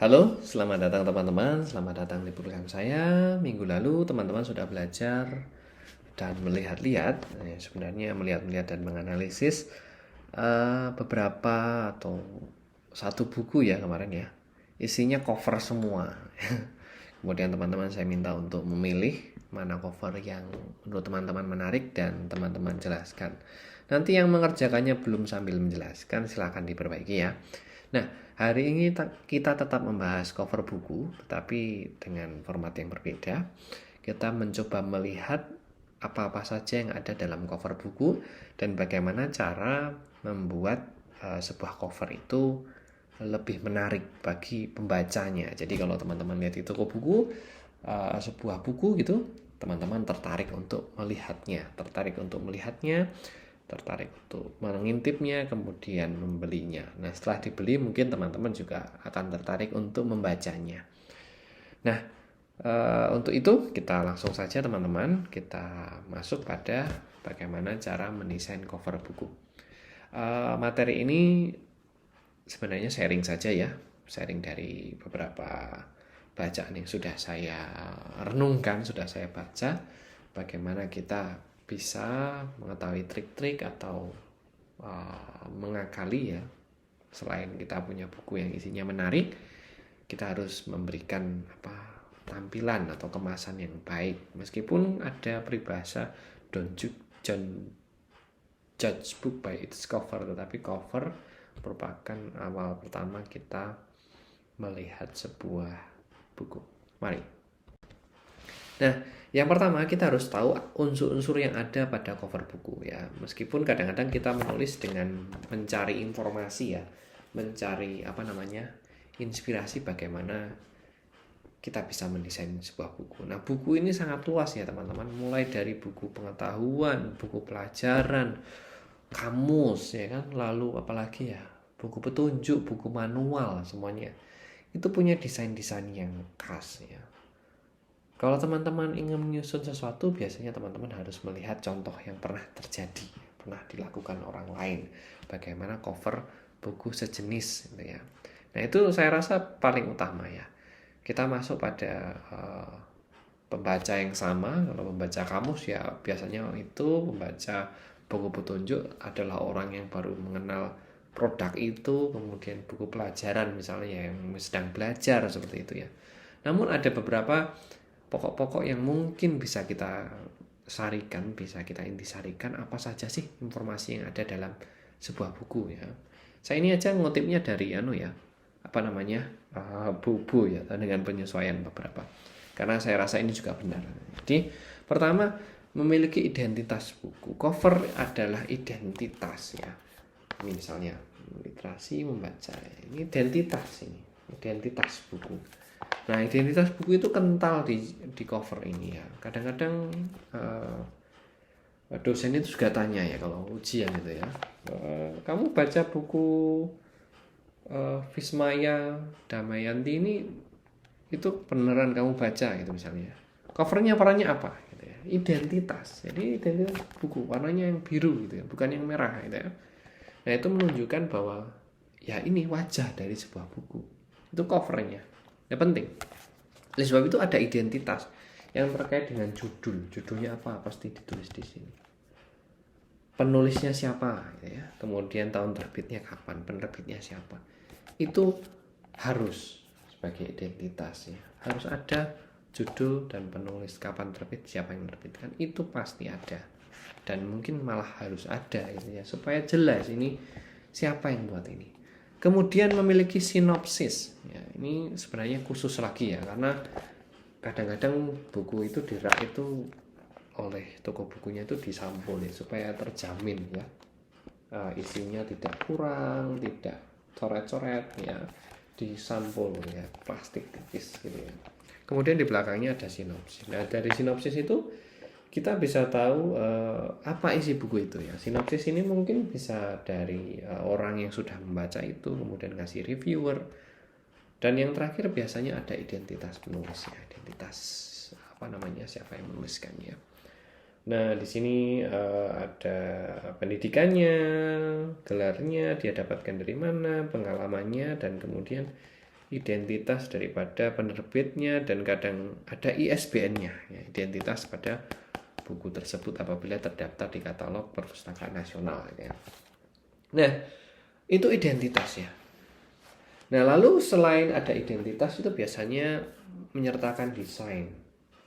Halo, selamat datang teman-teman. Selamat datang di program saya. Minggu lalu teman-teman sudah belajar dan melihat-lihat, sebenarnya melihat-lihat dan menganalisis beberapa atau satu buku ya kemarin ya. Isinya cover semua. Kemudian teman-teman saya minta untuk memilih mana cover yang menurut teman-teman menarik dan teman-teman jelaskan. Nanti yang mengerjakannya belum sambil menjelaskan silahkan diperbaiki ya. Nah, hari ini kita tetap membahas cover buku, tetapi dengan format yang berbeda. Kita mencoba melihat apa-apa saja yang ada dalam cover buku dan bagaimana cara membuat sebuah cover itu lebih menarik bagi pembacanya. Jadi kalau teman-teman lihat di toko buku, sebuah buku gitu, teman-teman tertarik untuk melihatnya, tertarik untuk mengintipnya, kemudian membelinya. Nah, setelah dibeli mungkin teman-teman juga akan tertarik untuk membacanya. Nah, untuk itu kita langsung saja teman-teman, kita masuk pada bagaimana cara mendesain cover buku. Materi ini sebenarnya sharing saja ya, sharing dari beberapa bacaan yang sudah saya renungkan, sudah saya baca, bagaimana kita bisa mengetahui trik-trik atau mengakali ya. Selain kita punya buku yang isinya menarik, kita harus memberikan tampilan atau kemasan yang baik. Meskipun ada peribahasa don't judge book by its cover, tetapi cover merupakan awal pertama kita melihat sebuah buku. Mari. Nah, yang pertama kita harus tahu unsur-unsur yang ada pada cover buku ya. Meskipun kadang-kadang kita menulis dengan mencari informasi ya, mencari inspirasi bagaimana kita bisa mendesain sebuah buku. Nah, buku ini sangat luas ya teman-teman, mulai dari buku pengetahuan, buku pelajaran, kamus ya kan, lalu apalagi ya, buku petunjuk, buku manual, semuanya itu punya desain-desain yang khas ya. Kalau teman-teman ingin menyusun sesuatu, biasanya teman-teman harus melihat contoh yang pernah terjadi, pernah dilakukan orang lain, bagaimana cover buku sejenis gitu ya. Nah, itu saya rasa paling utama ya. Kita masuk pada pembaca yang sama. Kalau membaca kamus ya biasanya itu pembaca buku petunjuk adalah orang yang baru mengenal produk itu, kemudian buku pelajaran misalnya yang sedang belajar seperti itu ya. Namun ada beberapa pokok-pokok yang mungkin bisa kita sarikan, bisa kita intisarikan apa saja sih informasi yang ada dalam sebuah buku ya. Saya ini aja ngutipnya dari buku ya, dengan penyesuaian beberapa. Karena saya rasa ini juga benar. Jadi pertama, memiliki identitas buku. Cover adalah identitas ya. Ini misalnya literasi membaca. Ini identitas buku. Nah, identitas buku itu kental di cover ini ya. Kadang-kadang dosen itu juga tanya ya kalau ujian gitu ya. Kamu baca buku Vismaya Damayanti ini itu beneran kamu baca gitu misalnya. Covernya warnanya apa gitu ya. Identitas. Jadi identitas buku warnanya yang biru gitu ya, bukan yang merah gitu ya. Nah, itu menunjukkan bahwa ya ini wajah dari sebuah buku. Itu covernya. Ya penting. Oleh sebab itu ada identitas yang terkait dengan judul. Judulnya apa pasti ditulis di sini. Penulisnya siapa gitu ya. Kemudian tahun terbitnya kapan, penerbitnya siapa. Itu harus sebagai identitas ya. Harus ada judul dan penulis, kapan terbit, siapa yang menerbitkan, itu pasti ada. Dan mungkin malah harus ada gitu ya, supaya jelas ini siapa yang buat ini. Kemudian memiliki sinopsis ya, ini sebenarnya khusus lagi ya, karena kadang-kadang buku itu dirak itu oleh toko bukunya itu disampul ya, supaya terjamin ya, isinya tidak kurang, tidak coret-coret ya, disampul ya, plastik tipis gitu ya. Kemudian di belakangnya ada sinopsis. Nah, dari sinopsis itu kita bisa tahu apa isi buku itu ya. Sinopsis ini mungkin bisa dari orang yang sudah membaca itu, kemudian ngasih reviewer, dan yang terakhir biasanya ada identitas penulis ya, identitas siapa yang menuliskannya. Nah, di sini ada pendidikannya, gelarnya, dia dapatkan dari mana, pengalamannya, dan kemudian identitas daripada penerbitnya, dan kadang ada ISBN-nya, ya, identitas pada buku tersebut apabila terdaftar di katalog perpustakaan nasional, ya. Nah, itu identitas ya. Nah, lalu selain ada identitas itu biasanya menyertakan desain,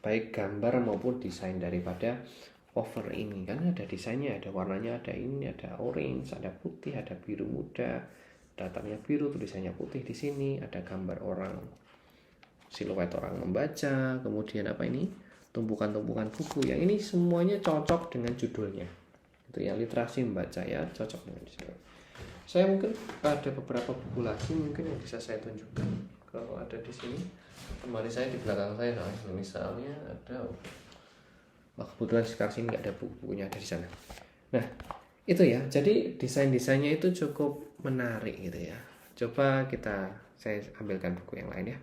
baik gambar maupun desain daripada cover ini. Kan ada desainnya, ada warnanya, ada ini, ada orange, ada putih, ada biru muda, datanya biru, tulisannya putih di sini, ada gambar orang, siluet orang membaca, kemudian apa ini? Tumpukan-tumpukan buku. Yang ini semuanya cocok dengan judulnya. Itu ya, literasi membaca ya, cocok dengan judul. Saya mungkin ada beberapa buku lagi mungkin yang bisa saya tunjukkan kalau ada di sini. Kemarin saya di belakang saya, nah, misalnya ada, kebetulan sekarang sini nggak ada buku-bukunya, ada di sana. Nah, itu ya. Jadi desain-desainnya itu cukup menarik gitu ya. Coba saya ambilkan buku yang lain ya.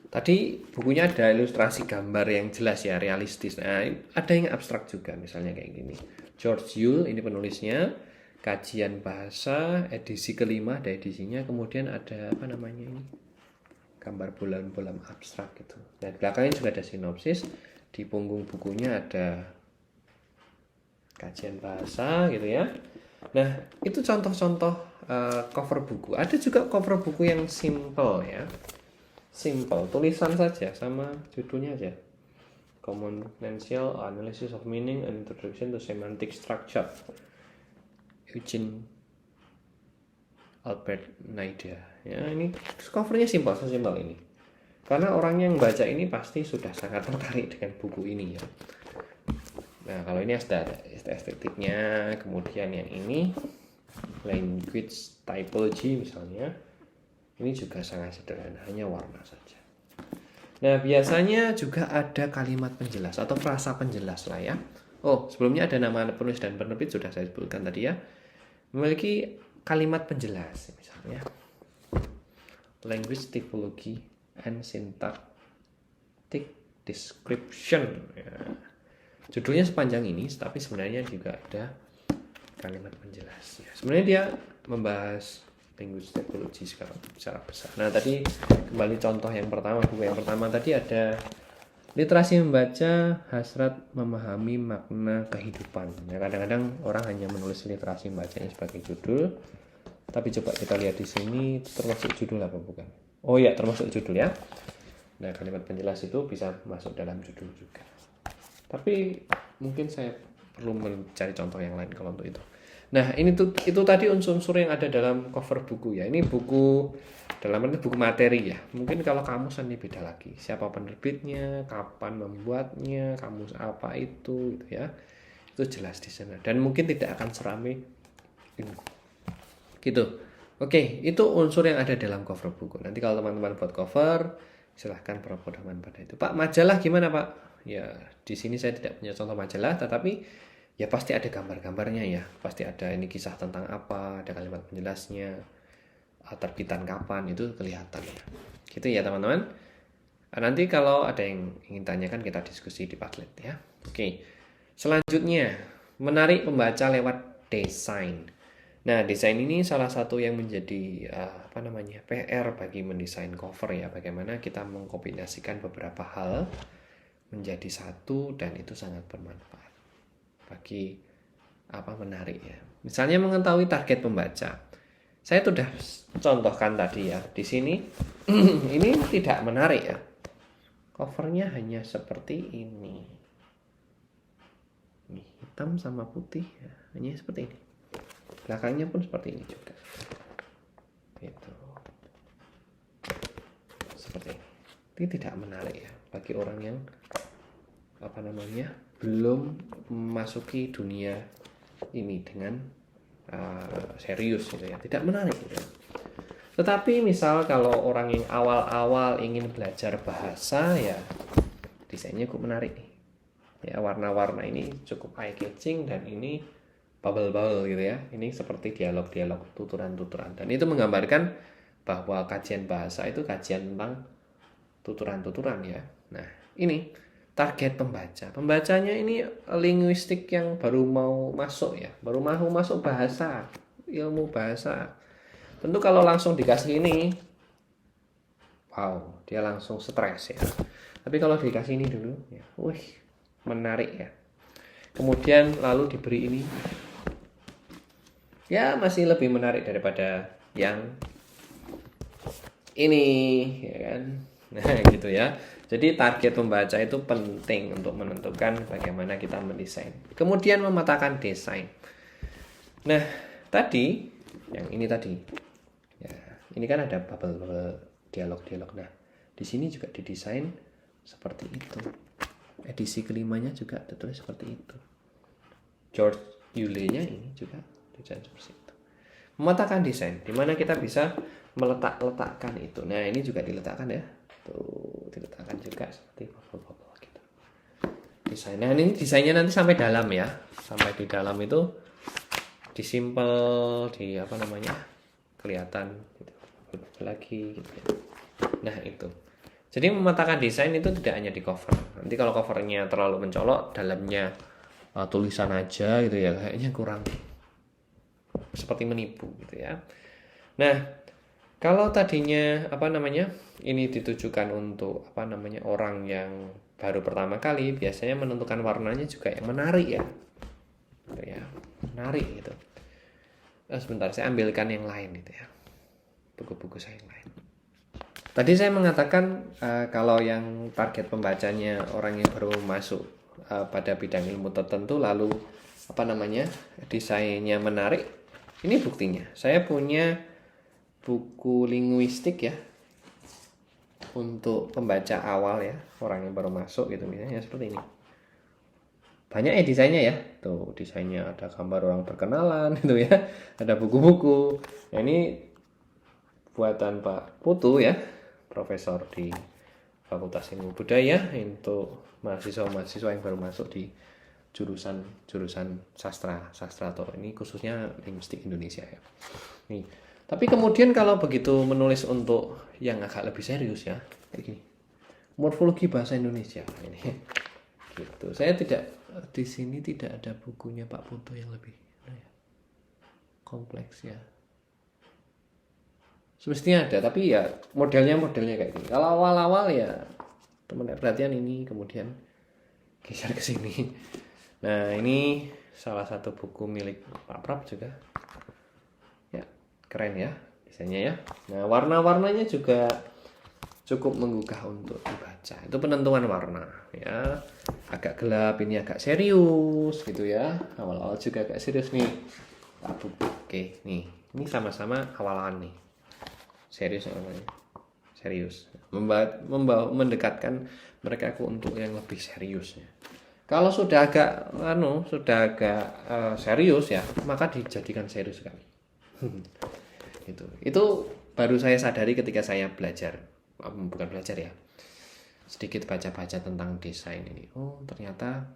Tadi bukunya ada ilustrasi gambar yang jelas ya, realistis. Nah, ada yang abstrak juga, misalnya kayak gini. George Yule, ini penulisnya. Kajian bahasa, edisi kelima, ada edisinya. Kemudian ada apa namanya ini? Gambar bola-bola abstrak gitu. Dan belakangnya juga ada sinopsis. Di punggung bukunya ada kajian bahasa gitu ya. Nah, itu contoh-contoh cover buku. Ada juga cover buku yang simple ya. Simple, tulisan saja sama judulnya aja. Comprehensive Analysis of Meaning and Introduction to Semantic Structure. Eugene Albert Naida. Ya, ini covernya simple, sesimpel ini. Karena orang yang baca ini pasti sudah sangat tertarik dengan buku ini ya. Nah, kalau ini ada estetiknya, kemudian yang ini language typology misalnya. Ini juga sangat sederhana, hanya warna saja. Nah, biasanya juga ada kalimat penjelas atau frasa penjelas lah ya. Oh, sebelumnya ada nama penulis dan penerbit sudah saya sebutkan tadi ya. Memiliki kalimat penjelas misalnya. Language typology and syntactic description. Ya. Judulnya sepanjang ini, tapi sebenarnya juga ada kalimat penjelas. Ya, sebenarnya dia membahas language typology secara besar. Nah, tadi kembali contoh yang pertama, buku yang pertama tadi ada literasi membaca, hasrat memahami makna kehidupan. Ya, kadang-kadang orang hanya menulis literasi membacanya sebagai judul, tapi coba kita lihat di sini termasuk judul apa bukan? Oh ya, termasuk judul ya. Nah, kalimat penjelas itu bisa masuk dalam judul juga. Tapi mungkin saya perlu mencari contoh yang lain kalau untuk itu. Nah, itu tadi unsur-unsur yang ada dalam cover buku ya. Ini buku dalam arti buku materi ya. Mungkin kalau kamus ini beda lagi. Siapa penerbitnya, kapan membuatnya, kamus apa itu gitu ya. Itu jelas di sana dan mungkin tidak akan seramai ini. Gitu. Oke, itu unsur yang ada dalam cover buku. Nanti kalau teman-teman buat cover, silahkan berpedoman pada itu. Pak, majalah gimana, Pak? Ya, di sini saya tidak punya contoh majalah, tetapi ya pasti ada gambar-gambarnya ya, pasti ada ini kisah tentang apa, ada kalimat penjelasnya, terbitan kapan, itu kelihatan ya. Gitu ya teman-teman. Nanti kalau ada yang ingin tanyakan kita diskusi di Padlet ya. Oke. Selanjutnya, menarik pembaca lewat desain. Nah, desain ini salah satu yang menjadi PR bagi mendesain cover ya. Bagaimana kita mengkombinasikan beberapa hal menjadi satu dan itu sangat bermanfaat bagi menarik ya. Misalnya mengetahui target pembaca. Saya sudah contohkan tadi ya. Di sini ini tidak menarik ya. Covernya hanya seperti ini. Ini hitam sama putih ya. Hanya seperti ini. Belakangnya pun seperti ini juga. Gitu. Seperti ini. Ini tidak menarik ya bagi orang yang belum memasuki dunia ini dengan serius gitu ya, tidak menarik gitu ya. Tetapi misal kalau orang yang awal-awal ingin belajar bahasa ya, desainnya cukup menarik nih ya, warna-warna ini cukup eye catching dan ini bubble-bubble gitu ya, ini seperti dialog-dialog, tuturan-tuturan, dan itu menggambarkan bahwa kajian bahasa itu kajian tentang tuturan-tuturan ya. Nah, ini target pembacanya ini linguistik yang baru mau masuk ya, baru mau masuk bahasa, ilmu bahasa. Tentu kalau langsung dikasih ini, wow, dia langsung stres ya. Tapi kalau dikasih ini dulu, ya, wih, menarik ya. Kemudian lalu diberi ini, ya masih lebih menarik daripada yang ini, ya kan? Nah, gitu ya. Jadi target pembaca itu penting untuk menentukan bagaimana kita mendesain. Kemudian memetakan desain. Nah, tadi yang ini tadi, ya, ini kan ada bubble dialog-dialog. Nah, di sini juga didesain seperti itu. Edisi kelimanya juga ditulis seperti itu. George Yule-nya ini juga desain seperti itu. Memetakan desain, di mana kita bisa meletakkan itu. Nah, ini juga diletakkan ya. Tuh, diletakkan juga seperti bubble-bubble gitu. Desain. Nah, ini desainnya nanti sampai dalam ya. Sampai di dalam itu disimpel di apa namanya? Kelihatan gitu. Lagi gitu ya. Nah, itu. Jadi memetakan desain itu tidak hanya di cover. Nanti kalau covernya terlalu mencolok, dalamnya tulisan aja gitu ya, kayaknya kurang seperti menipu gitu ya. Nah, kalau tadinya apa namanya ini ditujukan untuk apa namanya orang yang baru pertama kali, biasanya menentukan warnanya juga yang menarik ya, gitu ya, menarik gitu. Sebentar, saya ambilkan yang lain gitu ya, buku-buku saya yang lain. Tadi saya mengatakan kalau yang target pembacanya orang yang baru masuk pada bidang ilmu tertentu, lalu apa namanya desainnya menarik. Ini buktinya. Saya punya buku linguistik ya untuk pembaca awal ya, orang yang baru masuk gitu misalnya seperti ini. Banyak ya desainnya ya. Tuh desainnya ada gambar orang berkenalan gitu ya. Ada buku-buku. Nah, ini buatan Pak Putu ya, profesor di Fakultas Ilmu Budaya untuk mahasiswa-mahasiswa yang baru masuk di jurusan sastra atau ini khususnya linguistik Indonesia ya. Nih, tapi kemudian kalau begitu menulis untuk yang agak lebih serius ya, kayak gini. Morfologi bahasa Indonesia ini. Gitu. Saya tidak di sini tidak ada bukunya Pak Putu yang lebih kompleks ya. Semestinya ada, tapi ya modelnya kayak gini. Kalau awal-awal ya teman perhatian ini, kemudian geser ke sini. Nah, ini salah satu buku milik Pak Prap juga. Ya, keren ya desainnya ya. Nah, warna-warnanya juga cukup menggugah untuk dibaca. Itu penentuan warna ya. Agak gelap, ini agak serius gitu ya. Awal-awal juga agak serius nih. Oke, nih. Ini sama-sama awalan nih. Serius namanya. Serius. Mendekatkan mereka untuk yang lebih serius ya. Kalau sudah agak serius ya, maka dijadikan serius sekali. Itu baru saya sadari ketika saya bukan belajar ya, sedikit baca-baca tentang desain ini. Oh, ternyata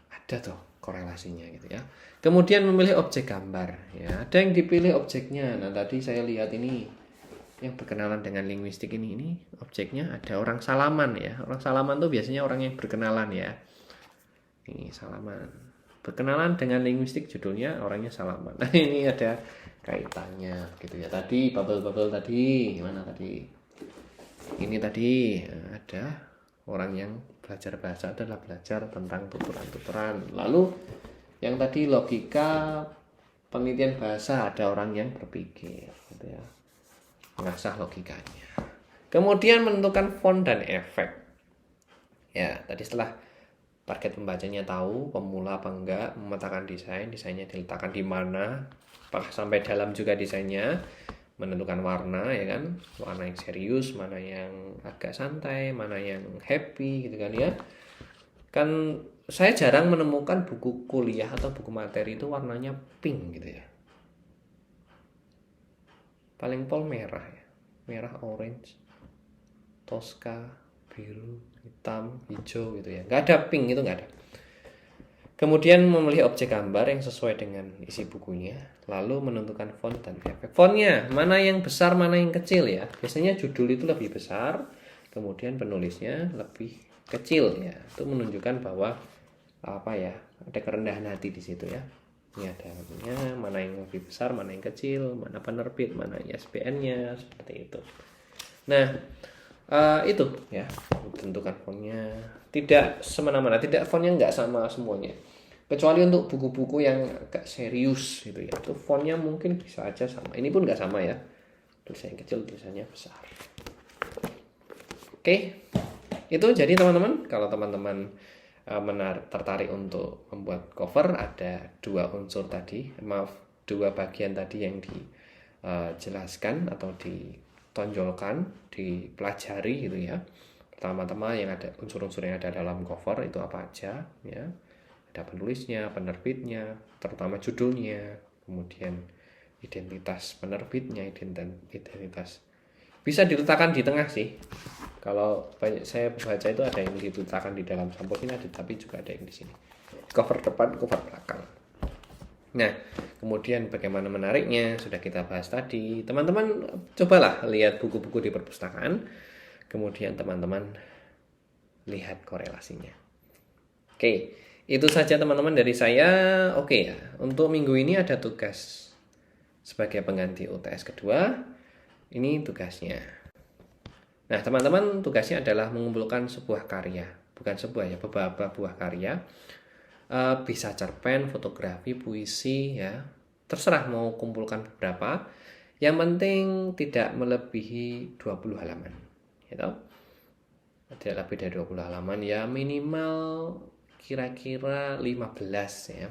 ada tuh korelasinya gitu ya. Kemudian memilih objek gambar ya. Ada yang dipilih objeknya. Nah, tadi saya lihat ini yang berkenalan dengan linguistik ini objeknya ada orang salaman ya. Orang salaman tuh biasanya orang yang berkenalan ya. Ini salaman. Berkenalan dengan linguistik judulnya orangnya salaman. Nah, ini ada kaitannya gitu ya. Tadi bubble tadi gimana tadi? Ini tadi ada orang yang belajar bahasa adalah belajar tentang tuturan-tuturan. Lalu yang tadi logika penelitian bahasa ada orang yang berpikir gitu ya. Mengasah logikanya. Kemudian menentukan font dan efek. Ya, tadi setelah target pembacanya tahu pemula apa enggak, memetakan desainnya diletakkan di mana, apakah sampai dalam juga desainnya, menentukan warna ya kan, warna yang serius, mana yang agak santai, mana yang happy gitu kan ya. Kan saya jarang menemukan buku kuliah atau buku materi itu warnanya pink gitu ya. Paling pol merah ya, merah, orange, toska, biru, hitam, hijau gitu ya. Nggak ada pink, itu nggak ada. Kemudian memilih objek gambar yang sesuai dengan isi bukunya, lalu menentukan font dan efek. Fontnya mana yang besar, mana yang kecil ya. Biasanya judul itu lebih besar, kemudian penulisnya lebih kecil ya. Itu menunjukkan bahwa apa ya, ada kerendahan hati di situ ya. Ini ada ininya, mana yang lebih besar, mana yang kecil, mana penerbit, mana ISBN-nya, seperti itu. Nah, itu ya, tentukan fontnya. Tidak semena-mena, tidak fontnya nggak sama semuanya. Kecuali untuk buku-buku yang agak serius gitu ya, itu fontnya mungkin bisa aja sama. Ini pun nggak sama ya, tulisannya kecil, tulisannya besar. Oke, itu jadi teman-teman, kalau teman-teman tertarik untuk membuat cover, ada dua unsur tadi, dua bagian tadi yang dijelaskan atau ditonjolkan, dipelajari gitu ya. Pertama-tama yang ada unsur-unsur yang ada dalam cover itu apa aja ya. Ada penulisnya, penerbitnya, terutama judulnya, kemudian identitas penerbitnya, identitas bisa diletakkan di tengah sih. Kalau banyak saya baca itu ada yang diletakkan di dalam sampul ini, tapi juga ada yang di sini. Cover depan, cover belakang. Nah, kemudian bagaimana menariknya sudah kita bahas tadi. Teman-teman cobalah lihat buku-buku di perpustakaan. Kemudian teman-teman lihat korelasinya. Oke, itu saja teman-teman dari saya. Oke ya, untuk minggu ini ada tugas sebagai pengganti UTS kedua. Ini tugasnya. Nah, teman-teman tugasnya adalah mengumpulkan sebuah karya. Bukan sebuah ya, beberapa buah karya. Bisa cerpen, fotografi, puisi ya. Terserah mau kumpulkan berapa. Yang penting tidak melebihi 20 halaman. Gitu. Tidak lebih dari 20 halaman ya, minimal kira-kira 15 ya.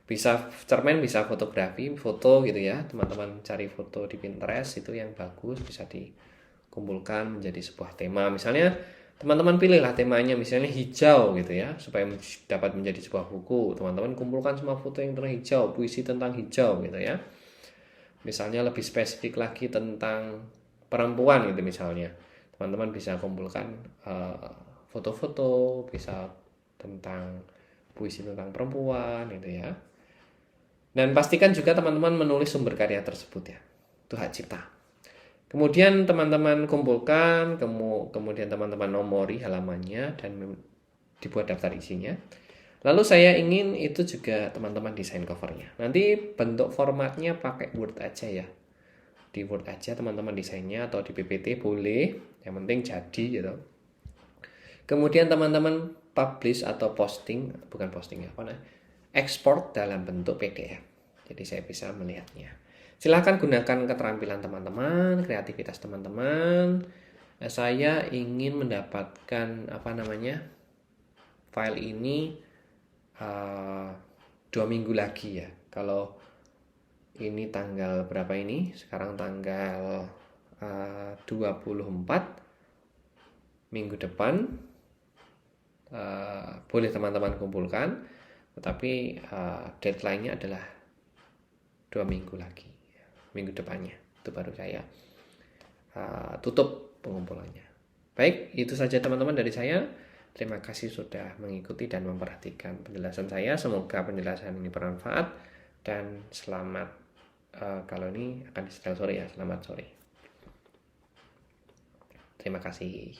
Bisa cerpen, bisa fotografi, foto gitu ya. Teman-teman cari foto di Pinterest itu yang bagus, bisa dikumpulkan menjadi sebuah tema. Misalnya teman-teman pilihlah temanya misalnya hijau gitu ya, supaya dapat menjadi sebuah buku. Teman-teman kumpulkan semua foto yang tentang hijau, puisi tentang hijau gitu ya. Misalnya lebih spesifik lagi tentang perempuan gitu misalnya. Teman-teman bisa kumpulkan foto-foto, bisa tentang puisi tentang perempuan gitu ya. Dan pastikan juga teman-teman menulis sumber karya tersebut ya. Itu hak cipta. Kemudian teman-teman kumpulkan, kemudian teman-teman nomori halamannya dan dibuat daftar isinya. Lalu saya ingin itu juga teman-teman desain covernya. Nanti bentuk formatnya pakai Word aja ya. Di Word aja teman-teman desainnya, atau di PPT boleh. Yang penting jadi gitu. Kemudian teman-teman publish atau posting, bukan posting ya, ekspor dalam bentuk PDF. Jadi saya bisa melihatnya. Silahkan gunakan keterampilan teman-teman, kreativitas teman-teman. Saya ingin mendapatkan file ini 2 minggu lagi ya. Kalau ini tanggal berapa ini? Sekarang tanggal 24 minggu depan. Boleh teman-teman kumpulkan, tetapi deadline-nya adalah 2 minggu lagi, minggu depannya itu baru saya tutup pengumpulannya. Baik, itu saja teman-teman dari saya. Terima kasih sudah mengikuti dan memperhatikan penjelasan saya. Semoga penjelasan ini bermanfaat dan selamat. Kalau ini akan di setel sore ya, selamat sore. Terima kasih.